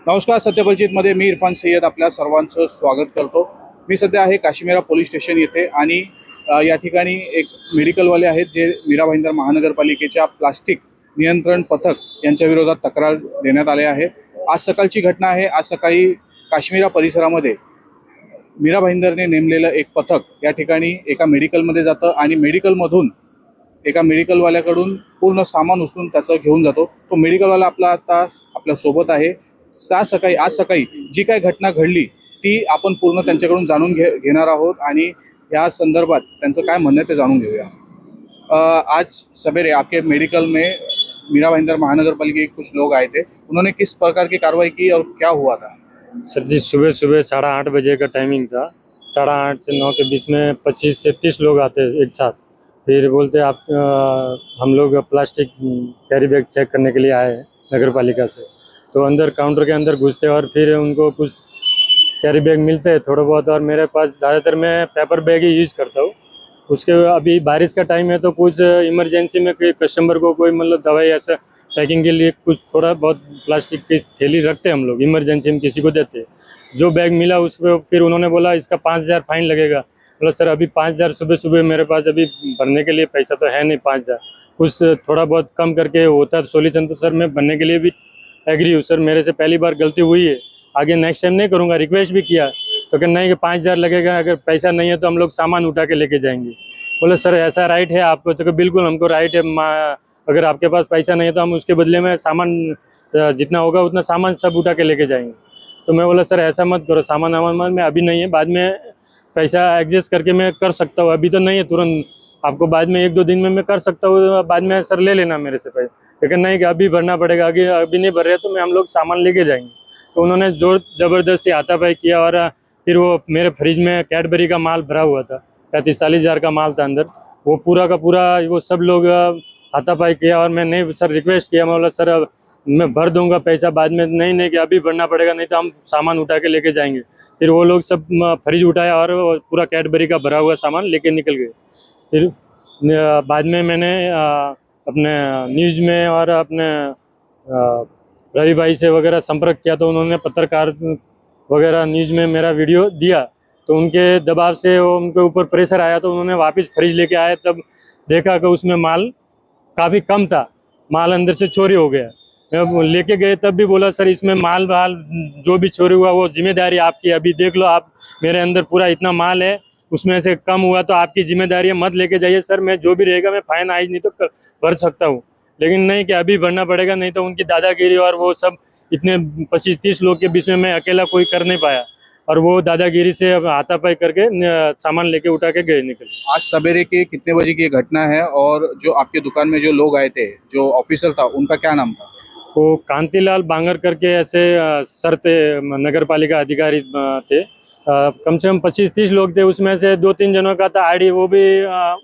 नमस्कार. सत्यपरिचितमध्ये मी इरफान सय्यद आपल्या सर्वांचं स्वागत करतो. मी सध्या आहे काशीमेरा पोलीस स्टेशन येथे आणि या ठिकाणी एक मेडिकलवाले आहेत जे मीरा भाईंदर महानगरपालिकेच्या प्लास्टिक नियंत्रण पथक यांच्या विरोधात तक्रार देण्यात आले आहे. आज सकाळची घटना आहे. आज सकाळी काश्मीरा परिसरामध्ये मीरा भाईंदरने नेमलेलं एक पथक या ठिकाणी एका मेडिकलमध्ये जातं आणि मेडिकलमधून एका मेडिकलवाल्याकडून पूर्ण सामान उचलून त्याचं घेऊन जातो. तो मेडिकलवाला आता आपल्या सोबत आहे. आज सकाळी जी काय घटना घडली ती आपण पूर्ण त्यांच्याकडून जाणून घेणार आहोत आणि या संदर्भात त्यांचं काय म्हणणं आहे ते जाणून घेऊया. आज सवेरे आपके मेडिकल में मीरा भाईंदर महानगरपालिका के कुछ लोग आए थे, उन्होंने किस प्रकार की कार्रवाई की और क्या हुआ था? सर जी, सुबह सुबह 8:30 का टाइमिंग था। 8:30 से 9 के बीच में 25 से 30 लोग आते हैं एक साथ। फिर बोलते आप हम लोग प्लास्टिक कैरी बैग चेक करने के लिए आए हैं नगर पालिका से। तो अंदर काउंटर के अंदर घुसते और फिर उनको कुछ कैरी बैग मिलते हैं थोड़ा बहुत, और मेरे पास ज़्यादातर मैं पेपर बैग ही यूज़ करता हूँ। उसके अभी बारिश का टाइम है तो कुछ इमरजेंसी में कोई कस्टमर को कोई मतलब दवाई ऐसा पैकिंग के लिए कुछ थोड़ा बहुत प्लास्टिक की थैली रखते हैं हम लोग, इमरजेंसी में किसी को देते हैं। जो बैग मिला उस पर फिर उन्होंने बोला इसका 5,000 फाइन लगेगा। बोला सर अभी 5,000 सुबह सुबह मेरे पास अभी भरने के लिए पैसा तो है नहीं 5,000, कुछ थोड़ा बहुत कम करके होता है सोल्यूशन तो सर मैं भरने के लिए भी एग्री हूँ। सर मेरे से पहली बार गलती हुई है, आगे नेक्स्ट टाइम नहीं करूँगा। रिक्वेस्ट भी किया तो कहना नहीं कि 5,000 लगेगा, अगर पैसा नहीं है तो हम लोग सामान उठा के लेके जाएंगे। बोले सर ऐसा राइट है आपको? तो बिल्कुल हमको राइट है, अगर आपके पास पैसा नहीं है तो हम उसके बदले में सामान जितना होगा उतना सामान सब उठा के लेके जाएंगे। तो मैं बोला सर ऐसा मत करो, सामान वामान में अभी नहीं है, बाद में पैसा एडजस्ट करके मैं कर सकता हूँ, अभी तो नहीं है तुरंत, आपको बाद में 1-2 दिन में मैं कर सकता हूँ, बाद में सर ले लेना मेरे से पैसे। लेकिन नहीं कि अभी भरना पड़ेगा, अभी नहीं भर रहे तो मैं हम लोग सामान लेके जाएंगे। तो उन्होंने जोर ज़बरदस्ती हाथापाई किया और फिर वो मेरे फ्रिज में कैडबरी का माल भरा हुआ था, 35-40 हज़ार का माल था अंदर, वो पूरा का पूरा वो सब लोग हाथापाई किया। और मैं नहीं सर रिक्वेस्ट किया, मैं बोला सर अब मैं भर दूंगा पैसा बाद में, नहीं कि अभी भरना पड़ेगा, नहीं तो हम सामान उठा के लेके जाएंगे। फिर वो लोग सब फ्रिज उठाया और पूरा कैडबरी का भरा हुआ सामान लेके निकल गए। फिर बाद में मैंने अपने न्यूज़ में और अपने रवि भाई से वगैरह संपर्क किया तो उन्होंने पत्रकार वगैरह न्यूज़ में मेरा वीडियो दिया, तो उनके दबाव से वो उनके ऊपर प्रेशर आया तो उन्होंने वापस फ्रिज लेके आए, तब देखा कि उसमें माल काफ़ी कम था, माल अंदर से चोरी हो गया। मैं लेके गए तब भी बोला सर इसमें माल जो भी चोरी हुआ वो जिम्मेदारी आपकी, अभी देख लो आप, मेरे अंदर पूरा इतना माल है, उसमें से कम हुआ तो आपकी जिम्मेदारी है, मत लेके जाइए। सर मैं जो भी रहेगा मैं फाइन आज नहीं तो भर सकता हूँ, लेकिन नहीं कि अभी भरना पड़ेगा, नहीं तो उनकी दादागिरी और वो सब इतने 25-30 लोग के बीच में मैं अकेला कोई कर नहीं पाया, और वो दादागिरी से अब हाथापाई करके सामान लेके उठा के गए निकल। आज सवेरे के कितने बजे की ये घटना है और जो आपके दुकान में जो लोग आए थे, जो ऑफिसर था, उनका क्या नाम था? वो कांतिलाल बांगर करके ऐसे सर थे, नगर पालिका अधिकारी थे। कम से कम 25-30 लोग थे, उसमें से 2-3 जनों का था आईडी, वो भी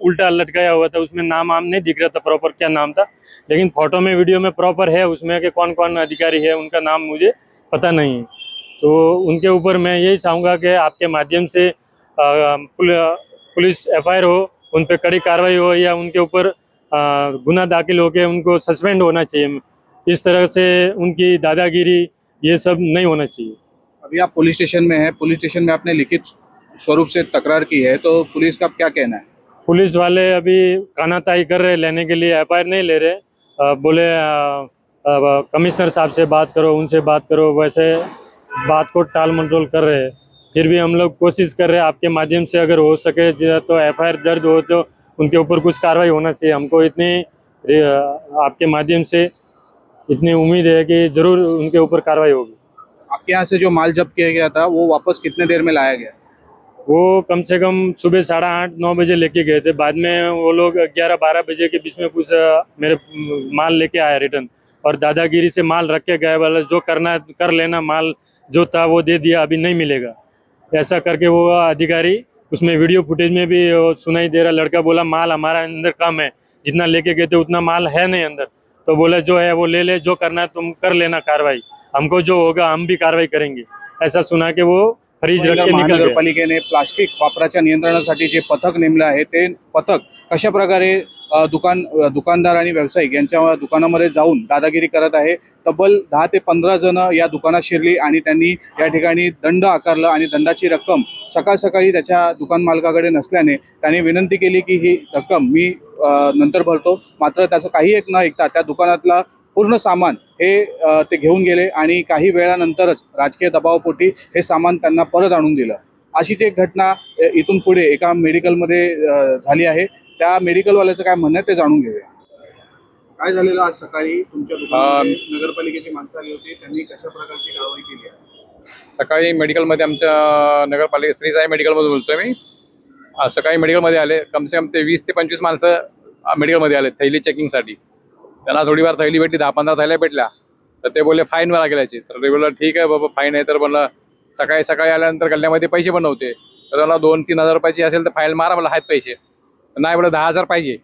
उल्टा लटकाया हुआ था, उसमें नाम नहीं दिख रहा था प्रॉपर क्या नाम था, लेकिन फोटो में वीडियो में प्रॉपर है उसमें कि कौन कौन अधिकारी है, उनका नाम मुझे पता नहीं है। तो उनके ऊपर मैं यही चाहूँगा कि आपके माध्यम से पुलिस FIR हो, उन पर कड़ी कार्रवाई हो, या उनके ऊपर गुना दाखिल हो के उनको सस्पेंड होना चाहिए। इस तरह से उनकी दादागिरी ये सब नहीं होना चाहिए। अभी आप पुलिस स्टेशन में हैं, पुलिस स्टेशन में आपने लिखित स्वरूप से तकरार की है, तो पुलिस का क्या कहना है? पुलिस वाले अभी कानाताई कर रहे लेने के लिए, FIR नहीं ले रहे। बोले कमिश्नर साहब से बात करो, उनसे बात करो, वैसे बात को टाल मटोल कर रहे हैं। फिर भी हम लोग कोशिश कर रहे हैं आपके माध्यम से अगर हो सके तो FIR दर्ज हो तो उनके ऊपर कुछ कार्रवाई होना चाहिए। हमको इतनी आपके माध्यम से इतनी उम्मीद है कि ज़रूर उनके ऊपर कार्रवाई होगी। आपके यहाँ से जो माल जब्त किया गया था वो वापस कितने देर में लाया गया? वो कम से कम सुबह 8:30-9 बजे लेके गए थे, बाद में वो लोग 11-12 बजे के बीच में कुछ मेरे माल लेके आया रिटर्न, और दादागिरी से माल रख के गए, वाला जो करना है कर लेना, माल जो था वो दे दिया, अभी नहीं मिलेगा, ऐसा करके वो अधिकारी, उसमें वीडियो फुटेज में भी सुनाई दे रहा, लड़का बोला माल हमारा अंदर कम है, जितना लेके गए थे उतना माल है नहीं अंदर, तो बोला जो है वो ले ले, जो करना है तुम कर लेना कार्रवाई, हमको जो होगा हम भी कार्रवाई करेंगे, ऐसा सुना के वो फ्रीज रख के निकल गए। महानगरपालिकेने प्लास्टिक वापराच्या नियंत्रणासाठी जे पथक नेमलं आहे ते पथक कशा प्रकारे दुकानदार आणि व्यावसायिक यांच्या दुकानामध्ये जाऊन दादागिरी करत आहे। तब्बल 10 ते 15 जण या दुकानात शिरली आणि त्यांनी या ठिकाणी दंड आकारला आणि दंडाची रक्कम सकाळी त्याच्या दुकान मालकाकडे नसल्याने त्यांनी विनंती केली की ही रक्कम मी नंतर भरतो। मात्र त्याचं काही एक न ऐकता त्या दुकानातला पूर्ण सामान हे ते घेऊन गेले आणि काही वेळानंतरच राजकीय दबावापोटी हे सामान त्यांना परत आणून दिलं। अशीच एक घटना इथून पुढे एका मेडिकलमध्ये झाली आहे। त्या मेडिकलवाल्याचं काय म्हणणं आहे ते जाणून घेऊया। काय झालेलं आज सकाळी तुमच्या दुकानामध्ये नगरपालिकेची माणसं आली होती, त्यांनी कशा प्रकारची कारवाई केली आहे? सकाळी मेडिकलमध्ये आमच्या नगरपालिका श्री साई मेडिकलमधून बोलतोय मी। सकाळी मेडिकलमध्ये आले, कमसे कम ते 20 ते 25 माणसं मेडिकलमध्ये आले थैली चेकिंगसाठी। त्यांना थोडीफार थैली भेटली, 10-15 थैल्या भेटल्या, तर ते बोलले फाईन मला गेल्याची। तर ते बोललं ठीक आहे बाबा फाईन आहे। तर बोललं सकाळी आल्यानंतर गल्ल्यामध्ये पैसे पण नव्हते, तर त्याला 2-3 हजार रुपयाची असेल तर फाईन मारा, मला आहेत पैसे नाही, बोला 10,000 पाहिजे।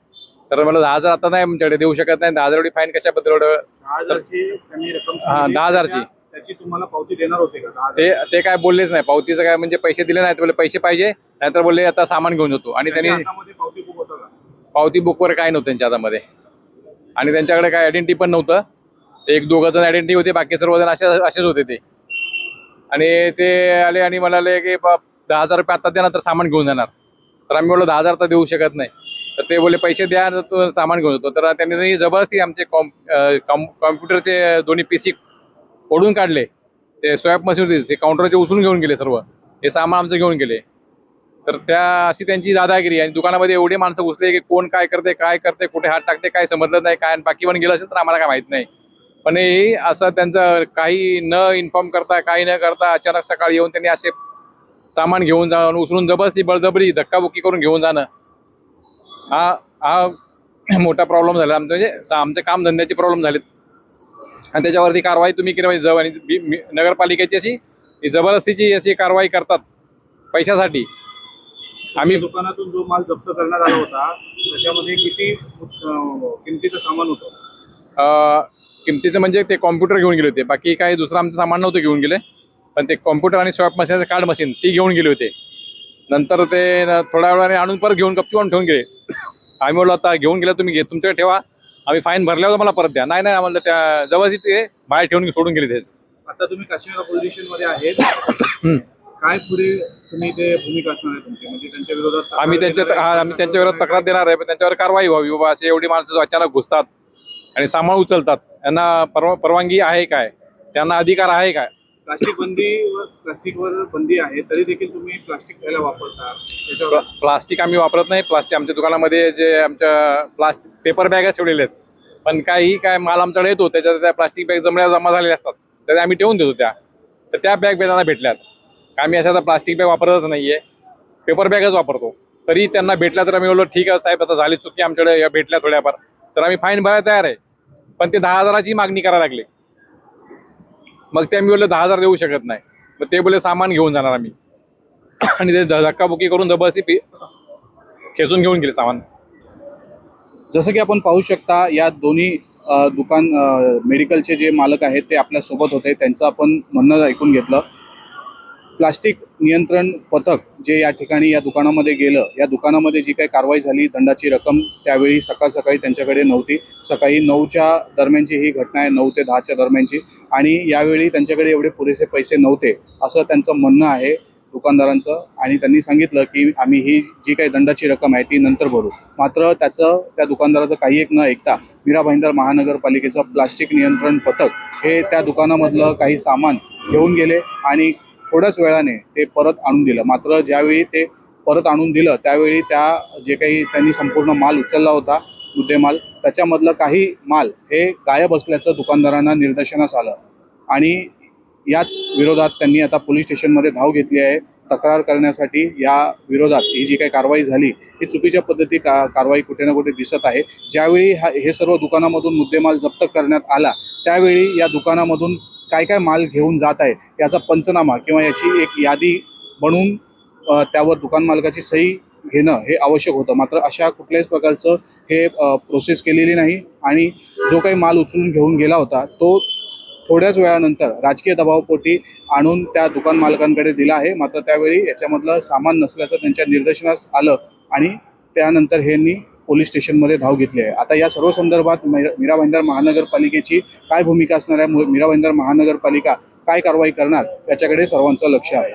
तर मला 10,000 आता नाही आमच्याकडे देऊ शकत नाही, 10,000 एवढी फाईन कशाबद्दल एवढं? 10,000ची त्यांनी रक्कम हां 10,000ची त्याची तुम्हाला पावती देणार होते का? ते काय बोललेच नाही, पावतीचं काय म्हणजे पैसे दिले नाहीत, बोलले पैसे पाहिजे, नाहीतर बोलले आता सामान घेऊन जातो। आणि त्यांनी पावती बुक होतं का? पावती बुकवर काय नव्हतं त्यांच्या हातामध्ये आणि त्यांच्याकडे काय आयडेंटिटी पण नव्हतं। 1-2 जण आयडेंटिटी होते, बाकी सर्वजण असेच होते ते। आणि ते आले आणि म्हणाले की 10,000 रुपये आता देणार तर सामान घेऊन जाणार। तर आम्ही बोललो 10,000 तर देऊ शकत नाही। तर ते बोलले पैसे द्या तो सामान घेऊन येतो। तर त्यांनी जबरदस्ती आमचे कॉम्प्युटरचे दोन्ही PC ओढून काढले, ते स्वॅप मशीन होते ते काउंटरचे उचलून घेऊन गेले, सर्व हे सामान आमचं घेऊन गेले। तर अशी त्यांची दादागिरी आणि दुकानामध्ये एवढे माणसं घुसले की कोण काय करते कुठे हात टाकते काय समजलं नाही, काय बाकी पण गेलं असेल तर आम्हाला काय माहित नाही। पण हे असं त्यांचं काही न इन्फॉर्म करता काही न करता अचानक सकाळी येऊन त्यांनी असे सामान घेऊन जाऊन उचलून जबरदस्ती बळजबरी धक्काबुक्की करून घेऊन जाणं, हा मोठा प्रॉब्लेम झाला आमचं। म्हणजे आमचे कामधंद्याचे प्रॉब्लेम झालेत आणि त्याच्यावरती कारवाई तुम्ही केली पाहिजे। नगरपालिकेची अशी जबरदस्तीची अशी कारवाई करतात पैशासाठी। आम्ही दुकानातून जो माल जप्त करण्यात आला होता त्याच्यामध्ये किती किमतीचं सामान होतं? किमतीचं म्हणजे ते कॉम्प्युटर घेऊन गेले होते, बाकी काही दुसरं आमचं सामान नव्हतं घेऊन गेले, पण ते कॉम्प्युटर आणि स्वॅप मशीनचं कार्ड मशीन ती घेऊन गेले होते। नंतर ते थोड्या वेळाने आणून परत घेऊन गपचूप ठेवून गेले। आम्ही बोललो आता घेऊन गेलं तुम्ही तुमच्याकडे ठेवा, आम्ही फाईन भरल्यावर मला परत द्या। नाही आम्हाला त्या जवळच ते बाहेर ठेवून सोडून गेले तेच। आता तुम्ही काश्मीर पोझिशन मध्ये आहेत, काय पुढे तुम्ही ते भूमिका असणार आहे तुमची? म्हणजे त्यांच्या विरोधात आम्ही त्यांच्या विरोधात तक्रार देणार आहे, पण त्यांच्यावर कारवाई व्हावी बाबा। असे एवढी माणसं अचानक घुसतात आणि सामान उचलतात, यांना परवानगी आहे काय, त्यांना अधिकार आहे काय? प्लास्टिकवर बंदी आहे तरी देखील तुम्ही प्लास्टिक थैल्या वापरता? प्लास्टिक आम्ही वापरत नाही। प्लास्टिक आमच्या दुकानामध्ये जे आमच्या पेपर बॅग ठेवलेले आहेत, पण काय माल आमच्याकडे येतो त्याच्यात त्या प्लास्टिक बॅग जमा झालेल्या असतात, तर आम्ही ठेवून देतो तर त्या बॅग त्यांना भेटल्यात। आम्ही अशा प्लास्टिक बॅग वापरतच नाहीये, पेपर बॅगच वापरतो। तरी त्यांना भेटल्या तर आम्ही बोललो ठीक आहे साहेब आता झाली चुकी, आमच्याकडे या भेटल्या थोड्याफार, तर आम्ही फाईन भरायला तयार आहे। पण ते 10,000ची मागणी करायला लागले, मग ते आम्ही बोललो 10,000 देऊ शकत नाही। मग ते बोलले सामान घेऊन जाणार आम्ही, आणि ते धक्काबुक्की करून जबरदस्ती खेचून घेऊन गेले सामान। जसं की आपण पाहू शकता या दोन्ही मेडिकलचे जे मालक आहेत ते आपल्या सोबत होते, त्यांचं आपण म्हणणं ऐकून घेतलं। प्लास्टिक नियंत्रण पथक जे या ठिकाणी या दुकानामध्ये गेलं, या दुकानामध्ये जी काही कारवाई झाली, दंडाची रक्कम त्यावेळी सकाळी त्यांच्याकडे नव्हती। सकाळी 9च्या दरम्यानची ही घटना आहे, 9 ते 10च्या दरम्यानची, आणि यावेळी त्यांच्याकडे एवढे पुरेसे पैसे नव्हते असं त्यांचं म्हणणं आहे दुकानदारांचं। आणि त्यांनी सांगितलं की आम्ही ही जी काही दंडाची रक्कम आहे ती नंतर भरू। मात्र त्या दुकानदाराचं काही एक न ऐकता मीरा भाईंदर महानगरपालिकेचं प्लास्टिक नियंत्रण पथक हे त्या दुकानामधलं काही सामान घेऊन गेले आणि थोड्याच वेळाने ते परत आणून दिलं। मात्र ज्यावेळी ते परत आणून दिलं त्यावेळी जे काही त्यांनी संपूर्ण माल उचलला होता मुद्देमाल, त्याच्यामधलं काही माल हे गायब असल्याचं दुकानदारांना निदर्शनास आलं आणि याच विरोधात त्यांनी आता पोलीस स्टेशनमध्ये धाव घेतली आहे तक्रार करण्यासाठी। या विरोधात ही जी काही कारवाई झाली ही चुकीच्या पद्धती कारवाई कुठे ना कुठे दिसत आहे। ज्यावेळी हे सर्व दुकानामधून मुद्देमाल जप्त करण्यात आला त्यावेळी या दुकानामधून काय माल घेऊन जात आहे याचा पंचनामा किंवा याची एक यादी बनवून त्यावर दुकान मालकाची सही घेणं हे आवश्यक होतं। मात्र अशा कुठल्याच प्रकारचं हे प्रोसेस केलेली नाही आणि जो काही माल उचलून घेऊन गेला होता तो थोड्याच वेळानंतर राजकीय दबावपोटी आणून त्या दुकान मालकांकडे दिला आहे. मात्र त्यावेळी याच्यामधलं सामान नसल्याचं त्यांच्या निदर्शनास आलं आणि त्यानंतर ह्यांनी पोलीस स्टेशनमध्ये धाव घेतली आहे. आता या सर्व संदर्भात मीरा भाईंदर महानगरपालिकेची काय भूमिका असणार आहे, मीरा भाईंदर महानगरपालिका काय कारवाई करणार याच्याकडे सर्वांचं लक्ष आहे.